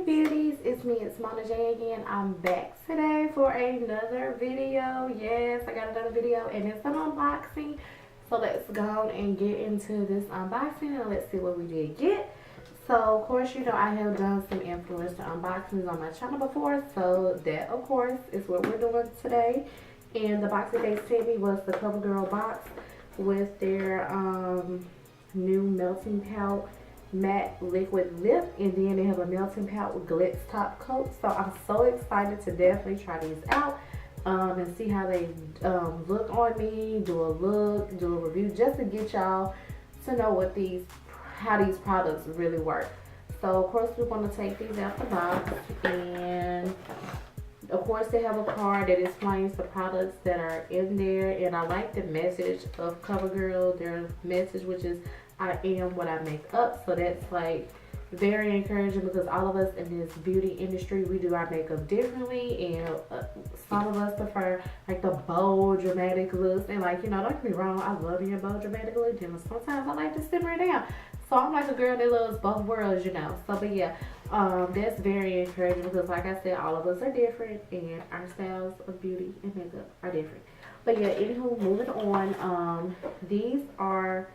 beauties, it's Monajai again. I'm back today for another video. Yes, I got another video and it's an unboxing. So let's go and get into this unboxing and let's see what we did get. So of course, you know, I have done some influencer unboxings on my channel before, so that of course is what we're doing today. And the box that they sent me was the Covergirl box with their new Melting Pout matte liquid lip, and then they have a Melting Pout with glitz top coat. So I'm so excited to definitely try these out and see how they look on me, do a review, just to get y'all to know what how these products really work. So of course we want to take these out the box, and of course they have a card that explains the products that are in there. And I like the message of CoverGirl, their message, which is I am what I make up. So that's like very encouraging, because all of us in this beauty industry, we do our makeup differently, and some of us prefer like the bold dramatic looks. And like, you know, don't get me wrong, I love being bold dramatic look, and sometimes I like to simmer it down. So I'm like a girl that loves both worlds, you know. So but yeah, that's very encouraging, because like I said, all of us are different and our styles of beauty and makeup are different. But yeah, anywho, moving on, these are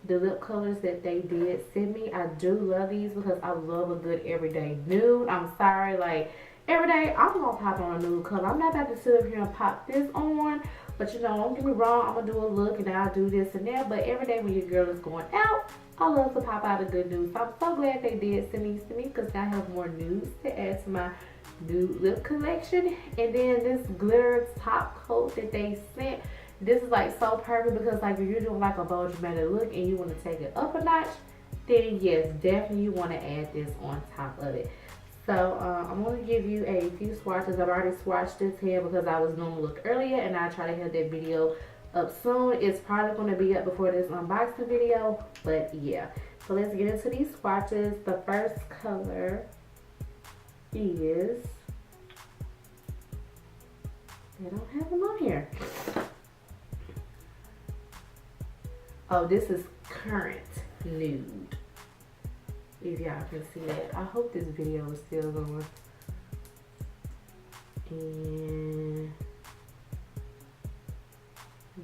the lip colors that they did send me. I do love these because I love a good everyday nude. I'm sorry, like every day I'm gonna pop on a nude color. I'm not about to sit up here and pop this on, but you know, don't get me wrong, I'm gonna do a look and I'll do this and that. But every day when your girl is going out, I love to pop out a good nude. So I'm so glad they did send these to me, because now I have more nudes to add to my nude lip collection. And then this glitter top coat that they sent, this is like so perfect, because like if you're doing like a bold dramatic look and you want to take it up a notch, then yes, definitely you want to add this on top of it. So I'm going to give you a few swatches. I've already swatched this hair because I was doing a look earlier, and I try to have that video up soon. It's probably going to be up before this unboxing video, but yeah. So let's get into these swatches. The first color is, I don't have them on here. Oh, this is Current Nude, if y'all can see that. I hope this video is still going. And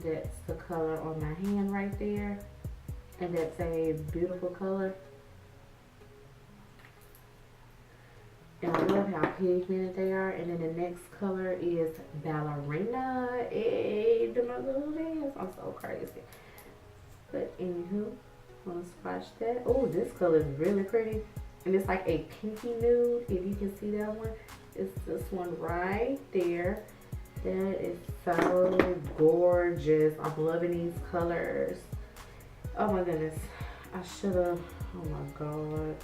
that's the color on my hand right there, and that's a beautiful color. And I love how pigmented they are. And then the next color is Ballerina. Hey, do my little dance. I'm so crazy. But anywho, I'm gonna swatch that. Oh, this color is really pretty, and it's like a pinky nude. If you can see that one, it's this one right there. That is so gorgeous. I'm loving these colors. Oh my goodness, I should have. Oh my god,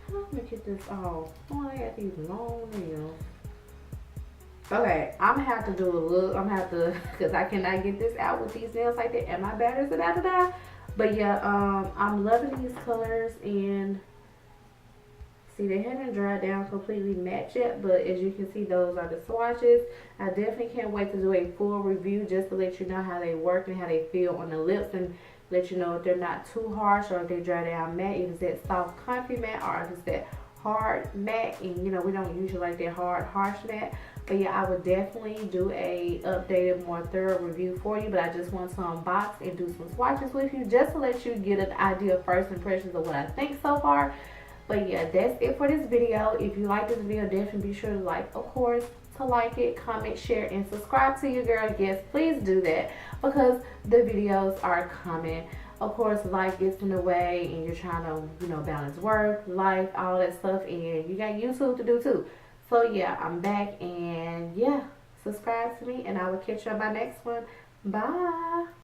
how am I gonna get this off? Oh, I got these long nails. Okay, I'm gonna have to do a look. I'm gonna have to, because I cannot get this out with these nails like that, and my batteries are about to die. But yeah, I'm loving these colors. And see, they haven't dried down completely matte yet, but as you can see, those are the swatches. I definitely can't wait to do a full review, just to let you know how they work and how they feel on the lips, and let you know if they're not too harsh, or if they dry down matte, if it's that soft comfy matte, or if it's that hard matte. And you know, we don't usually like that hard harsh matte. But yeah, I would definitely do a updated, more thorough review for you. But I just want to unbox and do some swatches with you, just to let you get an idea of first impressions of what I think so far. But yeah, that's it for this video. If you like this video, definitely be sure to like, of course, to like it, comment, share, and subscribe to your girl. Yes, please do that, because the videos are coming. Of course, life gets in the way, and you're trying to, you know, balance work, life, all that stuff, and you got YouTube to do too. So yeah, I'm back, and yeah, subscribe to me, and I will catch you on my next one. Bye.